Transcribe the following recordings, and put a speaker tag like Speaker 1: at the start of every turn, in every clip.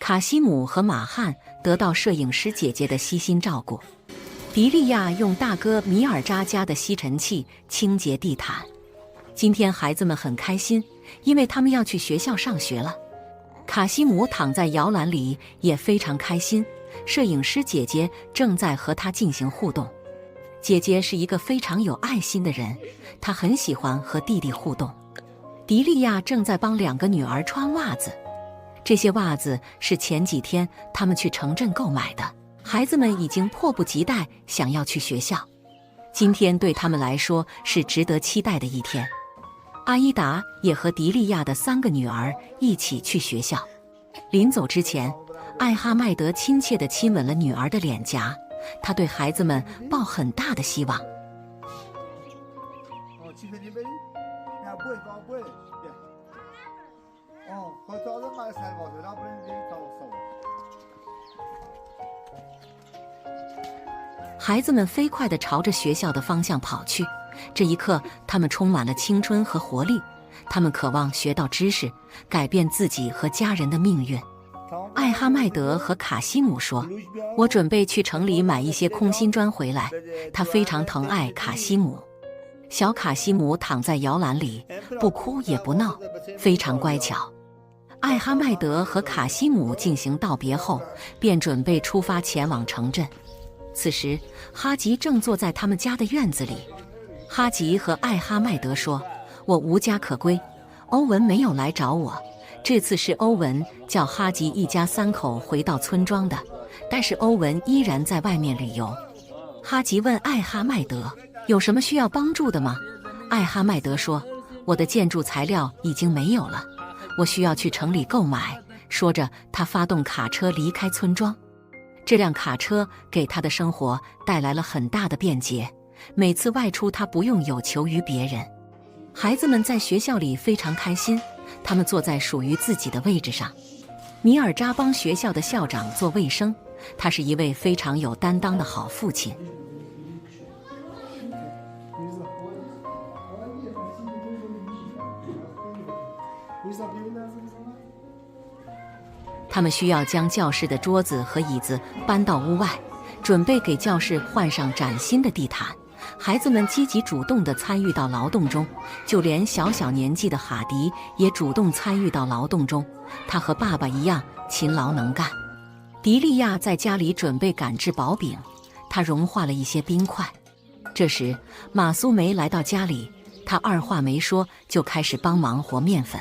Speaker 1: 卡西姆和马汉得到摄影师姐姐的悉心照顾。迪利亚用大哥米尔扎家的吸尘器清洁地毯。今天孩子们很开心，因为他们要去学校上学了。卡西姆躺在摇篮里也非常开心，摄影师姐姐正在和他进行互动。姐姐是一个非常有爱心的人，她很喜欢和弟弟互动。迪利亚正在帮2个女儿穿袜子，这些袜子是前几天他们去城镇购买的。孩子们已经迫不及待想要去学校，今天对他们来说是值得期待的一天。阿依达也和迪利亚的3个女儿一起去学校。临走之前，艾哈迈德亲切地亲吻了女儿的脸颊，他对孩子们抱很大的希望。孩子们飞快地朝着学校的方向跑去，这一刻他们充满了青春和活力，他们渴望学到知识，改变自己和家人的命运。艾哈迈德和卡西姆说，我准备去城里买一些空心砖回来。他非常疼爱卡西姆。小卡西姆躺在摇篮里，不哭也不闹，非常乖巧。艾哈迈德和卡西姆进行道别后，便准备出发前往城镇。此时哈吉正坐在他们家的院子里。哈吉和艾哈迈德说，我无家可归，欧文没有来找我。这次是欧文叫哈吉一家3口回到村庄的，但是欧文依然在外面旅游。哈吉问艾哈迈德，有什么需要帮助的吗？艾哈迈德说，我的建筑材料已经没有了，我需要去城里购买。说着他发动卡车离开村庄。这辆卡车给他的生活带来了很大的便捷，每次外出他不用有求于别人。孩子们在学校里非常开心，他们坐在属于自己的位置上。米尔扎帮学校的校长做卫生，他是一位非常有担当的好父亲。他们需要将教室的桌子和椅子搬到屋外，准备给教室换上崭新的地毯。孩子们积极主动地参与到劳动中，就连小小年纪的哈迪也主动参与到劳动中。他和爸爸一样勤劳能干。迪利亚在家里准备赶制薄饼，他融化了一些冰块。这时马苏梅来到家里，他二话没说就开始帮忙和面粉。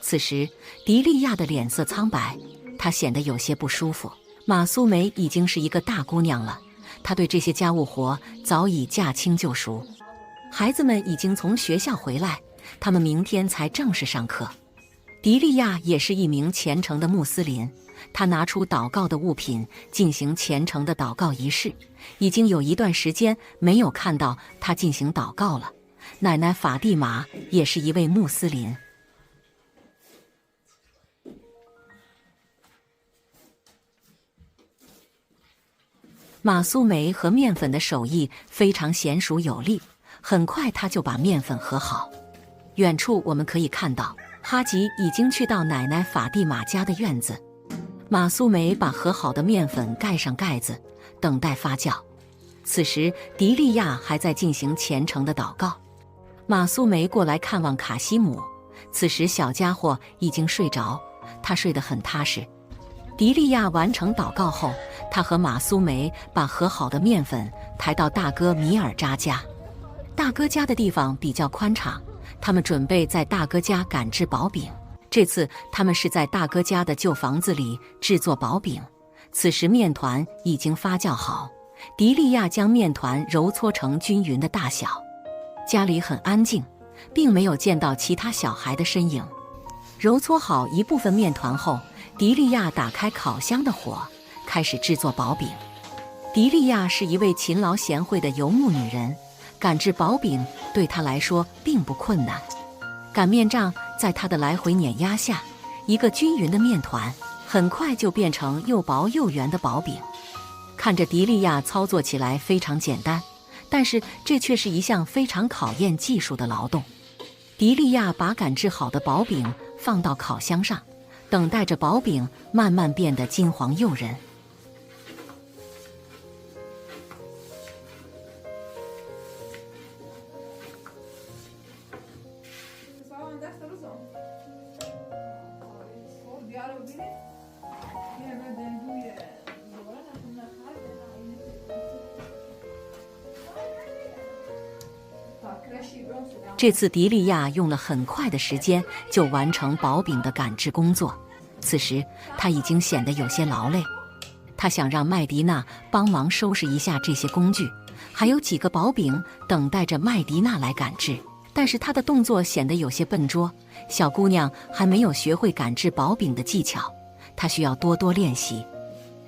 Speaker 1: 此时迪利亚的脸色苍白，她显得有些不舒服。马苏梅已经是一个大姑娘了，她对这些家务活早已驾轻就熟。孩子们已经从学校回来，他们明天才正式上课。迪利亚也是一名虔诚的穆斯林，他拿出祷告的物品进行虔诚的祷告仪式。已经有一段时间没有看到他进行祷告了。奶奶法蒂玛也是一位穆斯林。马苏梅和面粉的手艺非常娴熟有力，很快他就把面粉和好。远处我们可以看到哈吉已经去到奶奶法蒂玛家的院子。马苏梅把和好的面粉盖上盖子，等待发酵。此时迪利亚还在进行虔诚的祷告。马苏梅过来看望卡西姆，此时小家伙已经睡着，他睡得很踏实。迪利亚完成祷告后，他和马苏梅把和好的面粉抬到大哥米尔扎家。大哥家的地方比较宽敞，他们准备在大哥家赶制薄饼。这次他们是在大哥家的旧房子里制作薄饼。此时面团已经发酵好，迪利亚将面团揉搓成均匀的大小。家里很安静，并没有见到其他小孩的身影。揉搓好一部分面团后，迪利亚打开烤箱的火，开始制作薄饼。迪利亚是一位勤劳贤惠的游牧女人，赶制薄饼对她来说并不困难。擀面杖在她的来回碾压下，一个均匀的面团很快就变成又薄又圆的薄饼。看着迪利亚操作起来非常简单，但是这却是一项非常考验技术的劳动。迪利亚把擀制好的薄饼放到烤箱上，等待着薄饼慢慢变得金黄诱人。这次迪利亚用了很快的时间就完成薄饼的擀制工作，此时他已经显得有些劳累。他想让麦迪娜帮忙收拾一下这些工具，还有几个薄饼等待着麦迪娜来擀制，但是他的动作显得有些笨拙。小姑娘还没有学会擀制薄饼的技巧，她需要多多练习。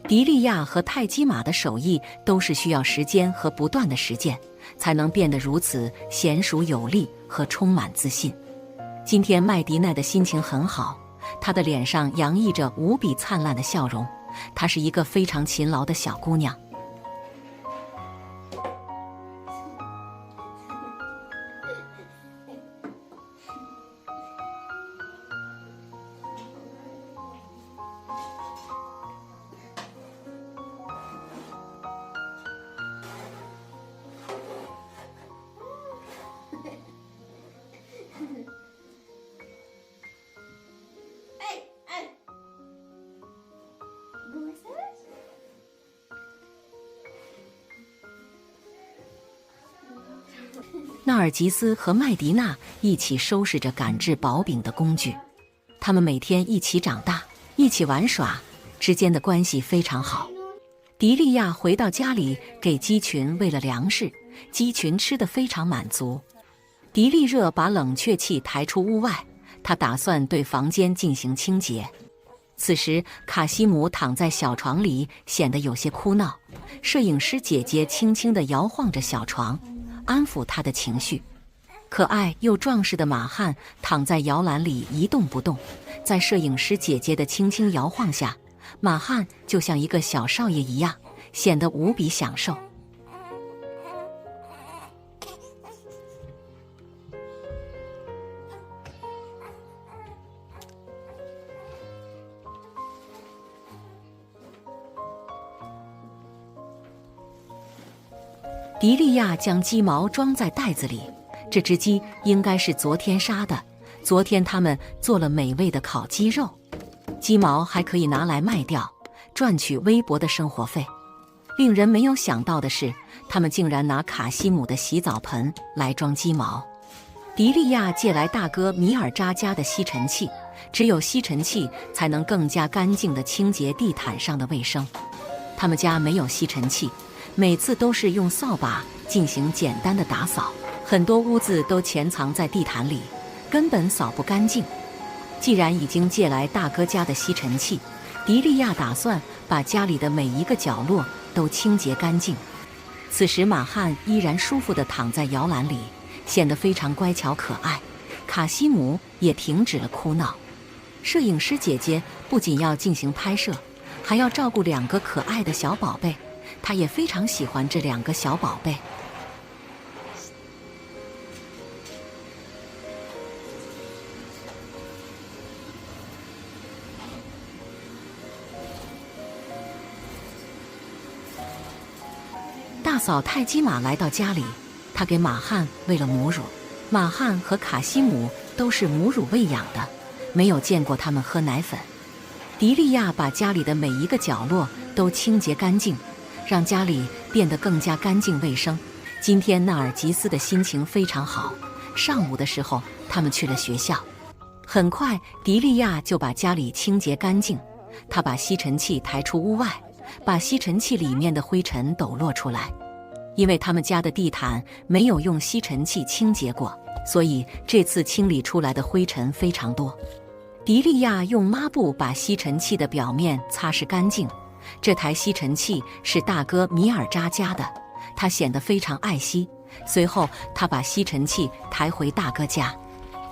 Speaker 1: 迪利亚和泰姬玛的手艺都是需要时间和不断的实践，才能变得如此娴熟有力和充满自信。今天麦迪娜的心情很好，她的脸上洋溢着无比灿烂的笑容。她是一个非常勤劳的小姑娘。纳尔吉斯和麦迪娜一起收拾着擀制薄饼的工具，他们每天一起长大，一起玩耍，之间的关系非常好。迪利亚回到家里，给鸡群喂了粮食，鸡群吃得非常满足。迪利热把冷却器抬出屋外，他打算对房间进行清洁。此时卡西姆躺在小床里，显得有些哭闹。摄影师姐姐轻轻地摇晃着小床，安抚他的情绪。可爱又壮实的马汉躺在摇篮里一动不动，在摄影师姐姐的轻轻摇晃下，马汉就像一个小少爷一样，显得无比享受。迪利亚将鸡毛装在袋子里，这只鸡应该是昨天杀的。昨天他们做了美味的烤鸡肉，鸡毛还可以拿来卖掉，赚取微薄的生活费。令人没有想到的是，他们竟然拿卡西姆的洗澡盆来装鸡毛。迪利亚借来大哥米尔扎家的吸尘器，只有吸尘器才能更加干净地清洁地毯上的卫生。他们家没有吸尘器，每次都是用扫把进行简单的打扫，很多污渍都潜藏在地毯里，根本扫不干净。既然已经借来大哥家的吸尘器，迪利亚打算把家里的每一个角落都清洁干净。此时马汉依然舒服地躺在摇篮里，显得非常乖巧可爱。卡西姆也停止了哭闹。摄影师姐姐不仅要进行拍摄，还要照顾两个可爱的小宝贝，她也非常喜欢这两个小宝贝。大嫂泰姬玛来到家里，她给马汉喂了母乳。马汉和卡西姆都是母乳喂养的，没有见过他们喝奶粉。迪利亚把家里的每一个角落都清洁干净，让家里变得更加干净卫生。今天纳尔吉斯的心情非常好。上午的时候，他们去了学校。很快，迪利亚就把家里清洁干净。他把吸尘器抬出屋外，把吸尘器里面的灰尘抖落出来。因为他们家的地毯没有用吸尘器清洁过，所以这次清理出来的灰尘非常多。迪利亚用抹布把吸尘器的表面擦拭干净。这台吸尘器是大哥米尔扎家的，他显得非常爱惜。随后他把吸尘器抬回大哥家。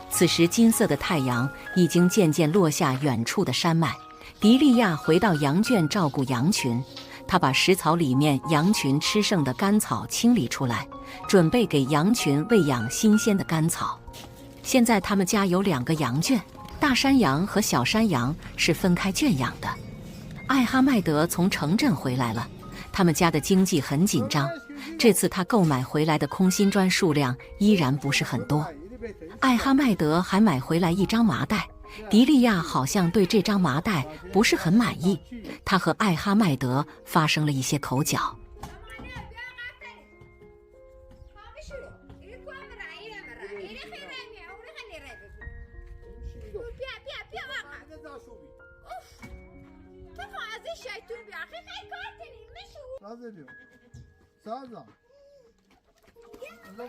Speaker 1: 此时金色的太阳已经渐渐落下远处的山脉。迪利亚回到羊圈照顾羊群，他把食槽里面羊群吃剩的干草清理出来，准备给羊群喂养新鲜的干草。现在他们家有2个羊圈，大山羊和小山羊是分开圈养的。艾哈迈德从城镇回来了，他们家的经济很紧张。这次他购买回来的空心砖数量依然不是很多。艾哈迈德还买回来一张麻袋，迪利亚好像对这张麻袋不是很满意，他和艾哈迈德发生了一些口角。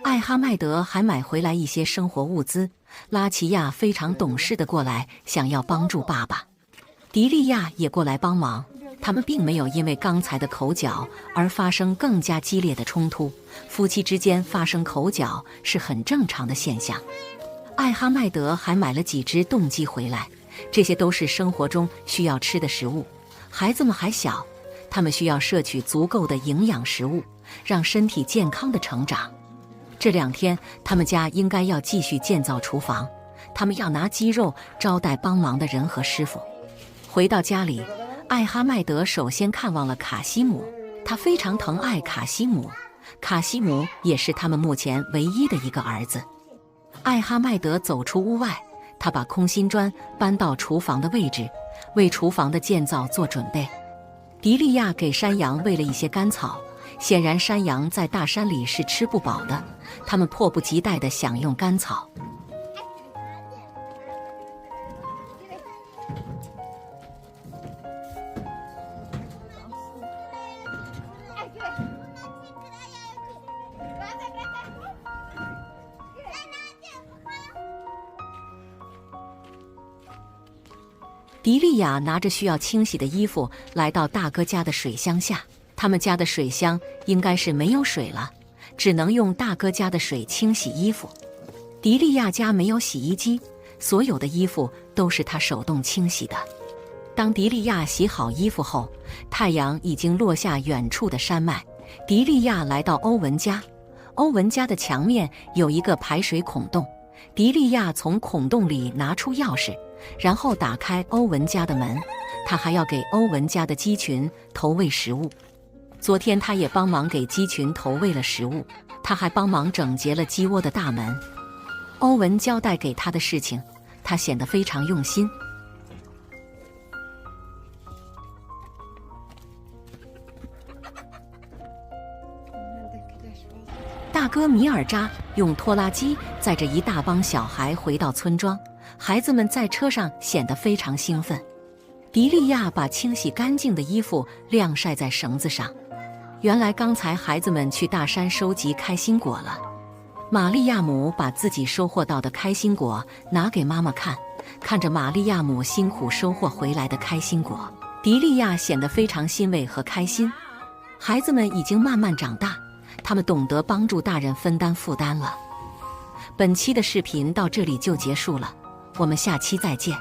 Speaker 1: 艾哈迈德还买回来一些生活物资，拉齐亚非常懂事地过来，想要帮助爸爸。迪利亚也过来帮忙，他们并没有因为刚才的口角而发生更加激烈的冲突。夫妻之间发生口角是很正常的现象。艾哈迈德还买了几只冻鸡回来，这些都是生活中需要吃的食物。孩子们还小，他们需要摄取足够的营养食物，让身体健康的成长。这2天，他们家应该要继续建造厨房，他们要拿鸡肉招待帮忙的人和师傅。回到家里，艾哈迈德首先看望了卡西姆，他非常疼爱卡西姆，卡西姆也是他们目前唯一的一个儿子。艾哈迈德走出屋外，他把空心砖搬到厨房的位置，为厨房的建造做准备。迪利亚给山羊喂了一些干草，显然山羊在大山里是吃不饱的，它们迫不及待地享用干草。迪利亚拿着需要清洗的衣服来到大哥家的水箱下，他们家的水箱应该是没有水了，只能用大哥家的水清洗衣服。迪利亚家没有洗衣机，所有的衣服都是他手动清洗的。当迪利亚洗好衣服后，太阳已经落下远处的山脉。迪利亚来到欧文家，欧文家的墙面有一个排水孔洞，迪利亚从孔洞里拿出钥匙，然后打开欧文家的门。他还要给欧文家的鸡群投喂食物。昨天他也帮忙给鸡群投喂了食物，他还帮忙整洁了鸡窝的大门。欧文交代给他的事情，他显得非常用心。大哥米尔扎用拖拉机载着一大帮小孩回到村庄，孩子们在车上显得非常兴奋。迪利亚把清洗干净的衣服晾晒在绳子上。原来刚才孩子们去大山收集开心果了。玛利亚姆把自己收获到的开心果拿给妈妈看，看着玛利亚姆辛苦收获回来的开心果，迪利亚显得非常欣慰和开心。孩子们已经慢慢长大，他们懂得帮助大人分担负担了。本期的视频到这里就结束了，我们下期再见。